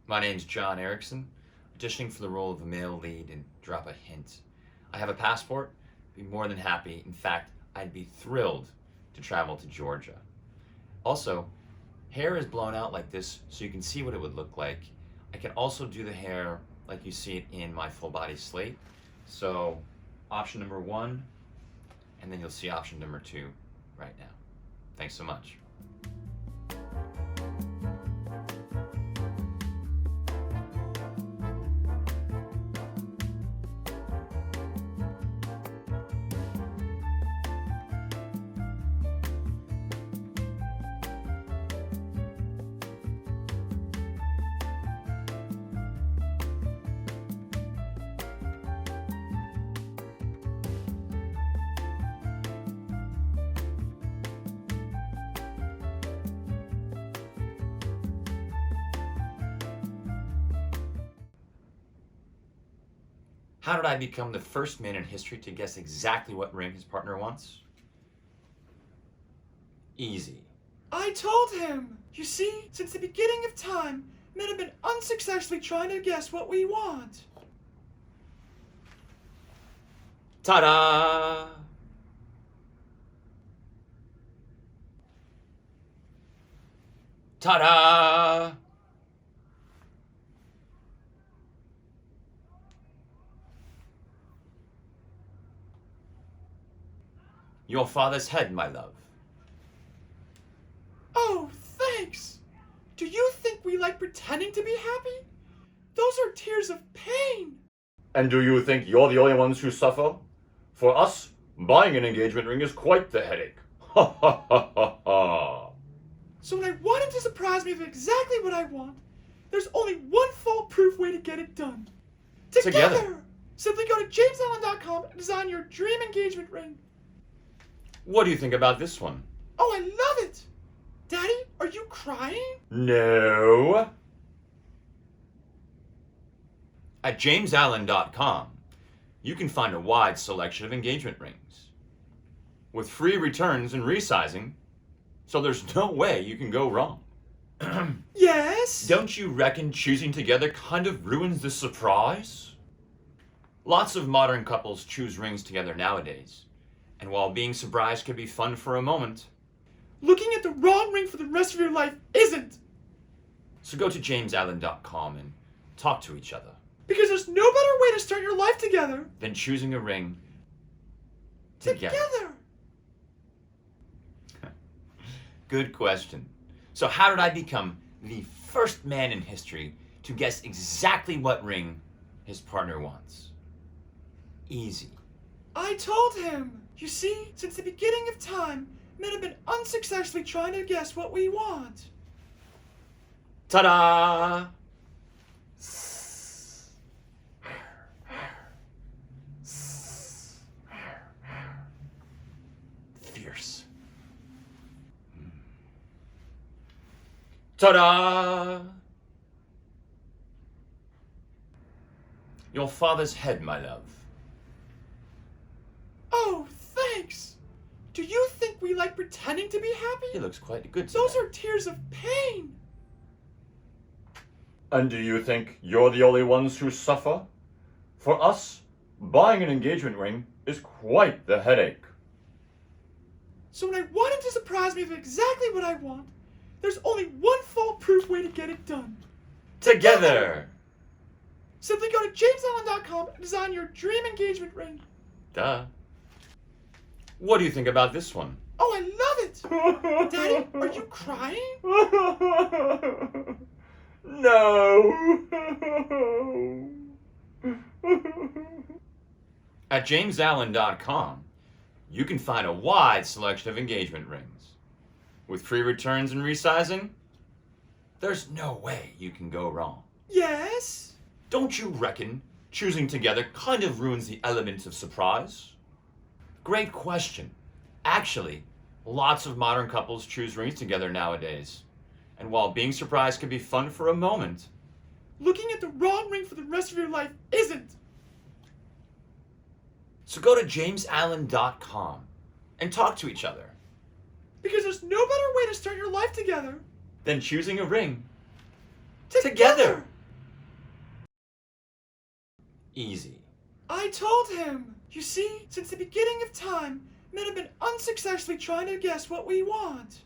My name's John Erickson, auditioning for the role of a male lead in Drop a Hint. I have a passport, be more than happy. In fact, I'd be thrilled to travel to Georgia. Also, hair is blown out like this so you can see what it would look like. I can also do the hair like you see it in my full body slate. So, option number 1, and then you'll see option number 2 right now. Thanks so much. How did I become the first man in history to guess exactly what ring his partner wants? Easy. I told him! You see, since the beginning of time, men have been unsuccessfully trying to guess what we want. Ta-da! Ta-da! Your father's head, my love. Oh, thanks! Do you think we like pretending to be happy? Those are tears of pain! And do you think you're the only ones who suffer? For us, buying an engagement ring is quite the headache. Ha ha ha ha ha. So when I want him to surprise me with exactly what I want, there's only one foolproof way to get it done. Together. Simply go to jamesallen.com and design your dream engagement ring. What do you think about this one? Oh, I love it! Daddy, are you crying? No. At jamesallen.com, you can find a wide selection of engagement rings with free returns and resizing, so there's no way you can go wrong. Yes? Don't you reckon choosing together kind of ruins the surprise? Lots of modern couples choose rings together nowadays, and while being surprised can be fun for a moment, Looking at the wrong ring for the rest of your life isn't! so go to jamesallen.com and talk to each other Because there's no better way to start your life together than choosing a ring together. Good question. So how did I become the first man in history to guess exactly what ring his partner wants? Easy. I told him! You see, since the beginning of time, men have been unsuccessfully trying to guess what we want. Ta-da! Fierce. Ta-da! Your father's head, my love. Oh, thanks! Do you think we like pretending to be He happy? looks quite good today. Those are tears of pain! And do you think you're the only ones who suffer? For us, buying an engagement ring is quite the headache. So when I want him to surprise me with exactly what I want, there's only one foolproof way to get it done. Together! Simply go to jamesallen.com and design your dream engagement ring. Duh. What do you think about this one? Oh, I love it! Daddy, are you crying? No. At jamesallen.com, you can find a wide selection of engagement rings. With free returns and resizing, there's no way you can go wrong. Yes? Don't you reckon choosing together kind of ruins the element of surprise? Great question. Actually, lots of modern couples choose rings together nowadays. And while being surprised can be fun for a moment, Looking at the wrong ring for the rest of your life isn't. so go to jamesallen.com and talk to each other. Because there's no better way to start your life together Than choosing a ring together. Easy. I told him. You see, since the beginning of time, men have been unsuccessfully trying to guess what we want.